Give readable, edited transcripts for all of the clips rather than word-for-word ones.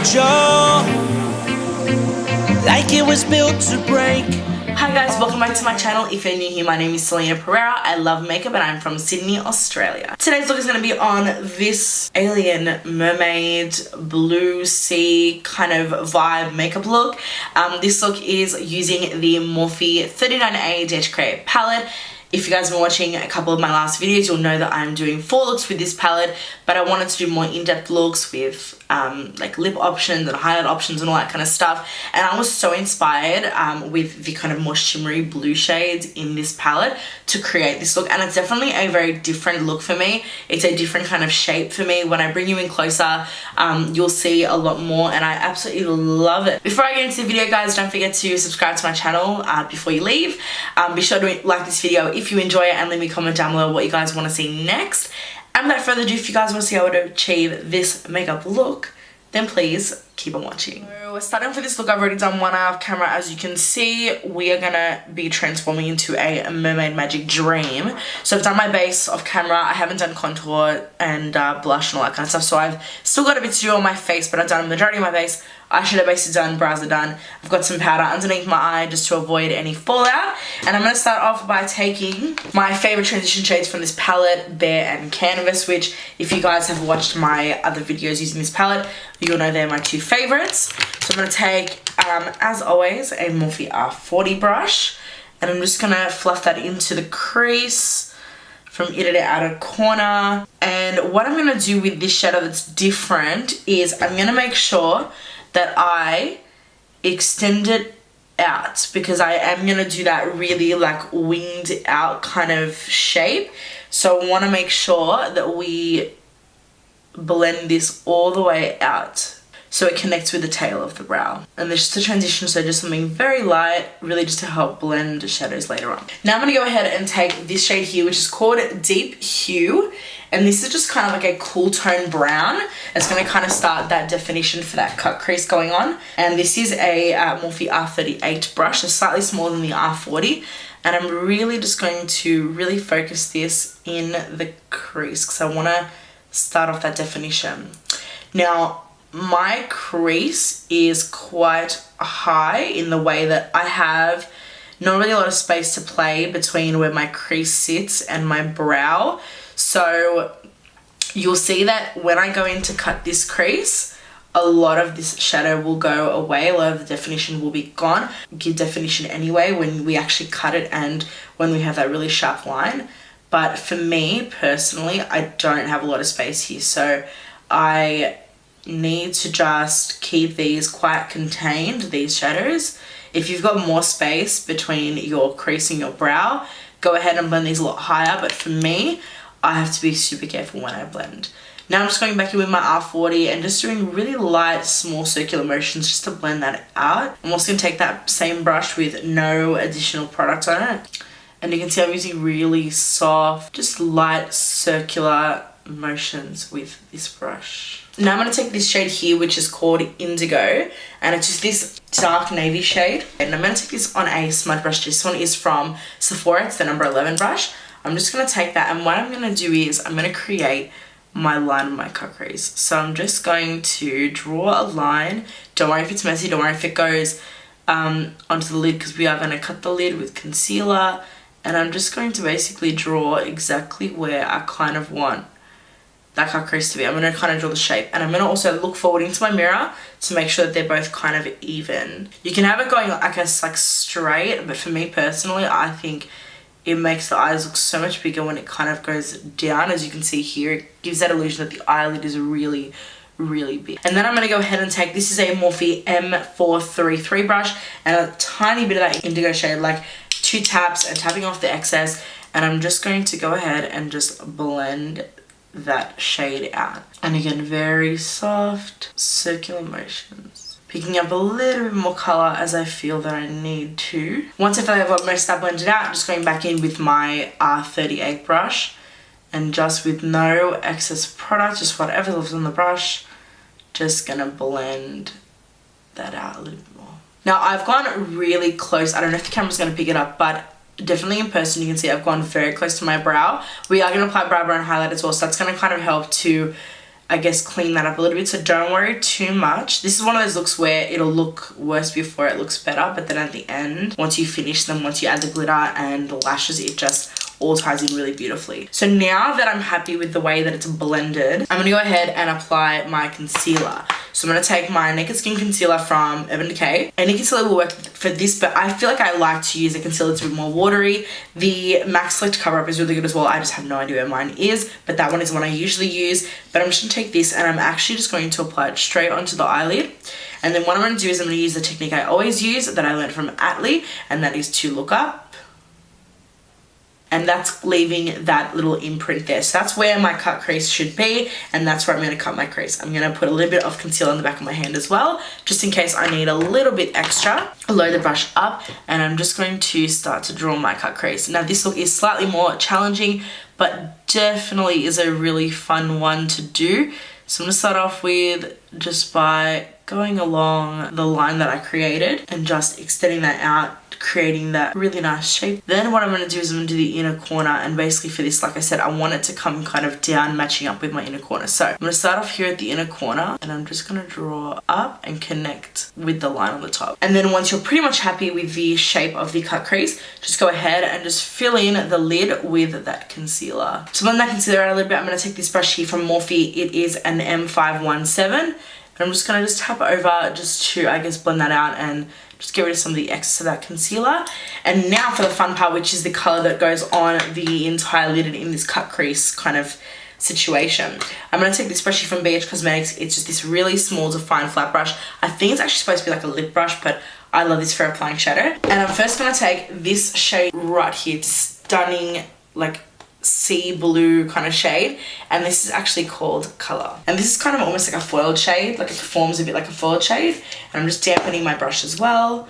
jaw like it was built to break. Hi guys, welcome back to my channel. If you're new here, my name is Celina Pereira. I love makeup and I'm from Sydney, Australia. Today's look is going to be on this alien mermaid blue sea kind of vibe makeup look. This look is using the Morphe 39A Create palette. If you guys have been watching a couple of my last videos, you'll know that I'm doing 4 looks with this palette, but I wanted to do more in-depth looks with like lip options and highlight options and all that kind of stuff. And I was so inspired with the kind of more shimmery blue shades in this palette to create this look. And it's definitely a very different look for me. It's a different kind of shape for me. When I bring you in closer, you'll see a lot more, and I absolutely love it. Before I get into the video, guys, don't forget to subscribe to my channel before you leave. Be sure to like this video if you enjoy it, and leave me a comment down below what you guys want to see next. And without further ado, if you guys want to see how to achieve this makeup look, then please keep on watching. So starting for this look, I've already done one eye of camera. As you can see, we are gonna be transforming into a mermaid magic dream. So I've done my base off camera. I haven't done contour and blush and all that kind of stuff, so I've still got a bit to do on my face, but I've done a majority of my base. Eyeshadow base is done, brows are done. I've got some powder underneath my eye just to avoid any fallout. And I'm going to start off by taking my favourite transition shades from this palette, Bare and Canvas, which if you guys have watched my other videos using this palette, you'll know they're my 2 favourites. So I'm going to take, as always, a Morphe R40 brush, and I'm just going to fluff that into the crease from inner to outer corner. And what I'm going to do with this shadow that's different is I'm going to make sure that I extend it out, because I am going to do that really like winged out kind of shape. So I want to make sure that we blend this all the way out so it connects with the tail of the brow. And this is the transition, so just something very light, really just to help blend the shadows later on. Now I'm going to go ahead and take this shade here, which is called Deep Hue. And this is just kind of like a cool tone brown. It's going to kind of start that definition for that cut crease going on. And this is a Morphe R38 brush. It's slightly smaller than the R40. And I'm really just going to really focus this in the crease because I want to start off that definition. Now, my crease is quite high in the way that I have not really a lot of space to play between where my crease sits and my brow. So you'll see that when I go in to cut this crease, a lot of this shadow will go away, a lot of the definition will be gone. Give definition anyway when we actually cut it and when we have that really sharp line. But for me personally, I don't have a lot of space here, so I need to just keep these quite contained, these shadows. If you've got more space between your crease and your brow, go ahead and blend these a lot higher, but for me, I have to be super careful when I blend. Now I'm just going back in with my R40 and just doing really light, small circular motions just to blend that out. I'm also going to take that same brush with no additional product on it. And you can see I'm using really soft, just light circular motions with this brush. Now I'm going to take this shade here, which is called Indigo, and it's just this dark navy shade. And I'm going to take this on a smudge brush. This one is from Sephora, it's the number 11 brush. I'm just going to take that, and what I'm going to do is I'm going to create my line of my cut crease. So I'm just going to draw a line. Don't worry if it's messy, don't worry if it goes onto the lid, because we are going to cut the lid with concealer. And I'm just going to basically draw exactly where I kind of want that cut crease to be. I'm going to kind of draw the shape, and I'm going to also look forward into my mirror to make sure that they're both kind of even. You can have it going, I guess, like straight, but for me personally, I think it makes the eyes look so much bigger when it kind of goes down. As you can see here, it gives that illusion that the eyelid is really, really big. And then I'm going to go ahead and take, this is a Morphe M433 brush, and a tiny bit of that indigo shade, like 2 taps and tapping off the excess, and I'm just going to go ahead and just blend that shade out. And again, very soft circular motions. Picking up a little bit more colour as I feel that I need to. Once I feel like I've got most of that blended out, I'm just going back in with my R38 brush, and just with no excess product, just whatever lives on the brush, just gonna blend that out a little bit more. Now I've gone really close. I don't know if the camera's gonna pick it up, but definitely in person you can see I've gone very close to my brow. We are gonna apply brow bone highlight as well, so that's gonna kind of help to I guess, clean that up a little bit, so don't worry too much. This is one of those looks where it'll look worse before it looks better, but then at the end, once you finish them, once you add the glitter and the lashes, it just all ties in really beautifully. So now that I'm happy with the way that it's blended, I'm going to go ahead and apply my concealer. So I'm going to take my Naked Skin Concealer from Urban Decay. Any concealer will work for this, but I feel like I like to use a concealer that's a bit more watery. The MAC Select Cover Up is really good as well. I just have no idea where mine is, but that one is the one I usually use. But I'm just going to take this and I'm actually just going to apply it straight onto the eyelid. And then what I'm going to do is I'm going to use the technique I always use that I learned from Atlee, and that is to look up. And that's leaving that little imprint there. So that's where my cut crease should be, and that's where I'm going to cut my crease. I'm going to put a little bit of concealer on the back of my hand as well, just in case I need a little bit extra. I'll load the brush up, and I'm just going to start to draw my cut crease. Now this look is slightly more challenging, but definitely is a really fun one to do. So I'm going to start off with just by going along the line that I created and just extending that out, creating that really nice shape. Then what I'm going to do is I'm going to do the inner corner, and basically for this, like I said, I want it to come kind of down, matching up with my inner corner. So I'm going to start off here at the inner corner, and I'm just going to draw up and connect with the line on the top. And then once you're pretty much happy with the shape of the cut crease, just go ahead and just fill in the lid with that concealer. To blend that concealer out a little bit, I'm going to take this brush here from Morphe. It is an M517. And I'm just going to just tap over just to, I guess, blend that out and just get rid of some of the excess of that concealer. And now for the fun part, which is the colour that goes on the entire lid and in this cut crease kind of situation. I'm going to take this brush here from BH Cosmetics. It's just this really small, defined flat brush. I think it's actually supposed to be like a lip brush, but I love this for applying shadow. And I'm first going to take this shade right here, stunning, like, sea blue kind of shade, and this is actually called Colour, and this is kind of almost like a foiled shade, like it performs a bit like a foiled shade. And I'm just dampening my brush as well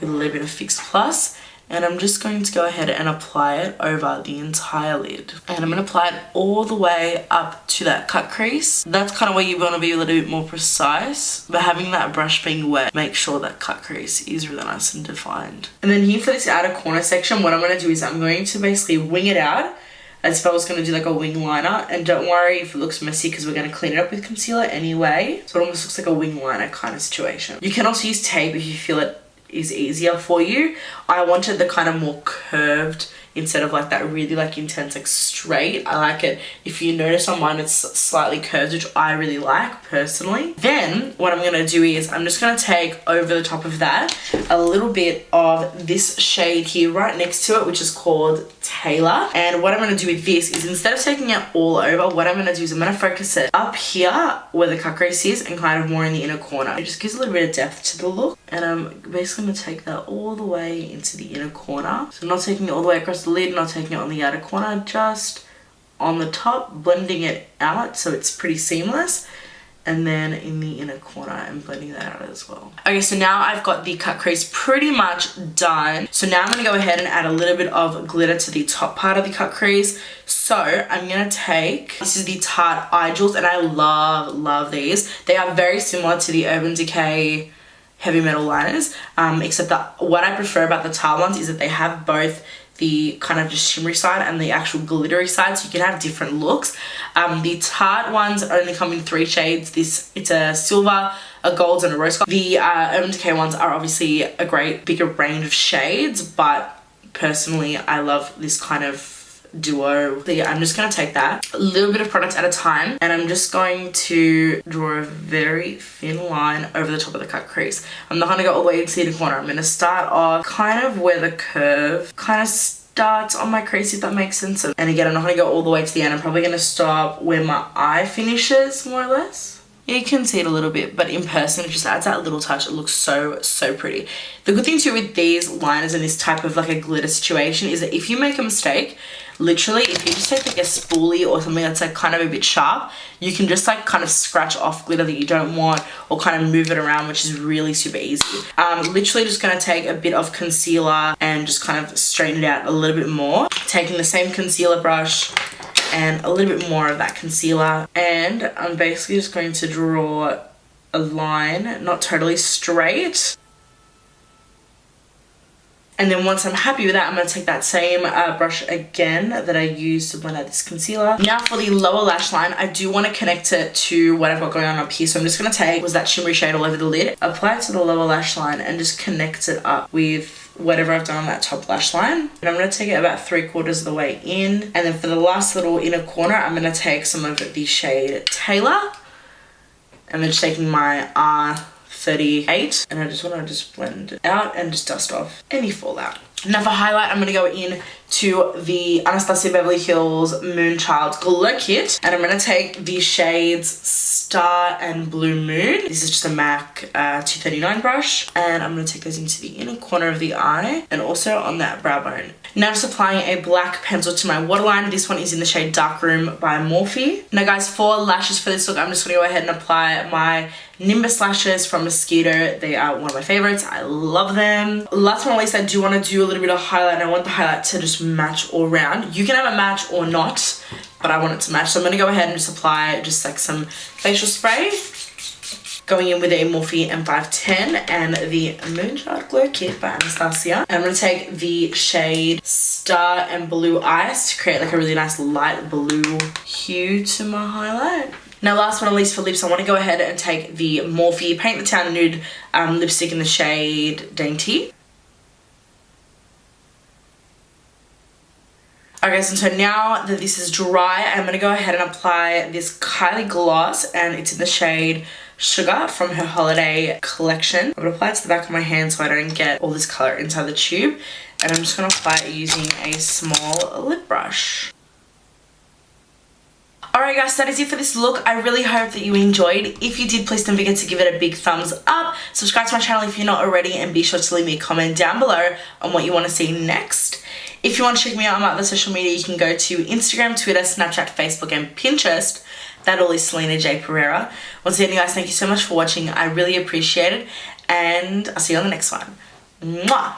with a little bit of Fix Plus, and I'm just going to go ahead and apply it over the entire lid, and I'm going to apply it all the way up to that cut crease. That's kind of where you want to be a little bit more precise, but having that brush being wet, make sure that cut crease is really nice and defined. And then here for this outer corner section, what I'm going to do is I'm going to basically wing it out as if I was going to do like a wing liner. And don't worry if it looks messy, because we're going to clean it up with concealer anyway. So it almost looks like a wing liner kind of situation. You can also use tape if you feel it is easier for you. I wanted the kind of more curved instead of like that really like intense like straight. I like it. If you notice on mine, it's slightly curved, which I really like personally. Then what I'm going to do is I'm just going to take over the top of that a little bit of this shade here right next to it, which is called Taylor. And what I'm going to do with this is, instead of taking it all over, what I'm going to do is I'm going to focus it up here where the cut crease is and kind of more in the inner corner. It just gives a little bit of depth to the look, and I'm basically going to take that all the way into the inner corner. So I'm not taking it all the way across the lid, not taking it on the outer corner, just on the top, blending it out so it's pretty seamless. And then in the inner corner, I'm blending that out as well. Okay, so now I've got the cut crease pretty much done. So now I'm going to go ahead and add a little bit of glitter to the top part of the cut crease. So I'm going to take, this is the Tarte Eye Jewels, and I love these. They are very similar to the Urban Decay Heavy Metal liners, except that what I prefer about the Tarte ones is that they have both the kind of just shimmery side and the actual glittery side, so you can have different looks. The Tarte ones only come in 3 shades. It's a silver, a gold, and a rose gold. The Urban Decay ones are obviously a great bigger range of shades, but personally I love this kind of duo. So yeah, I'm just going to take that, a little bit of product at a time, and I'm just going to draw a very thin line over the top of the cut crease. I'm not going to go all the way into the inner corner. I'm going to start off kind of where the curve kind of starts on my crease, if that makes sense. And again, I'm not going to go all the way to the end. I'm probably going to stop where my eye finishes, more or less. You can see it a little bit, but in person it just adds that little touch. It looks so pretty. The good thing too with these liners and this type of like a glitter situation is that if you make a mistake, literally if you just take like a spoolie or something that's like kind of a bit sharp, you can just like kind of scratch off glitter that you don't want, or kind of move it around, which is really super easy. Literally just going to take a bit of concealer and just kind of straighten it out a little bit more, taking the same concealer brush and a little bit more of that concealer, and I'm basically just going to draw a line, not totally straight, And then once I'm happy with that, I'm going to take that same brush again that I used to blend out this concealer. Now for the lower lash line, I do want to connect it to what I've got going on up here. So I'm just going to take that shimmery shade all over the lid, apply it to the lower lash line and just connect it up with whatever I've done on that top lash line. And I'm going to take it about 3/4 of the way in. And then for the last little inner corner, I'm going to take some of the shade Taylor. And then just taking my R38, and I just want to blend it out and just dust off any fallout. Now for highlight, I'm going to go in to the Anastasia Beverly Hills Moonchild Glow Kit, and I'm going to take the shades Star and Blue Moon. This is just a MAC 239 brush, and I'm going to take those into the inner corner of the eye and also on that brow bone. Now just applying a black pencil to my waterline. This one is in the shade Dark Room by Morphe. Now guys, for lashes for this look, I'm just going to go ahead and apply my Nimbus lashes from ESQIDO. They are one of my favorites. I love them. Last but not least, I do want to do a little bit of highlight, and I want the highlight to just match all around. You can have a match or not, but I want it to match. So I'm going to go ahead and just apply just like some facial spray. Going in with a Morphe M510 and the Moonchild Glow Kit by Anastasia. And I'm going to take the shade Star and Blue Ice to create like a really nice light blue hue to my highlight. Now last but not least for lips, I want to go ahead and take the Morphe Paint the Town Nude lipstick in the shade Dainty. Okay, so now that this is dry, I'm going to go ahead and apply this Kylie gloss, and it's in the shade Sugar from her holiday collection. I'm going to apply it to the back of my hand so I don't get all this colour inside the tube, and I'm just going to apply it using a small lip brush. Alright guys, that is it for this look. I really hope that you enjoyed. If you did, please don't forget to give it a big thumbs up. Subscribe to my channel if you're not already, and be sure to leave me a comment down below on what you want to see next. If you want to check me out on my other social media, you can go to Instagram, Twitter, Snapchat, Facebook and Pinterest. That all is c.jayne.pereira. Once again guys, thank you so much for watching. I really appreciate it, and I'll see you on the next one. Mwah!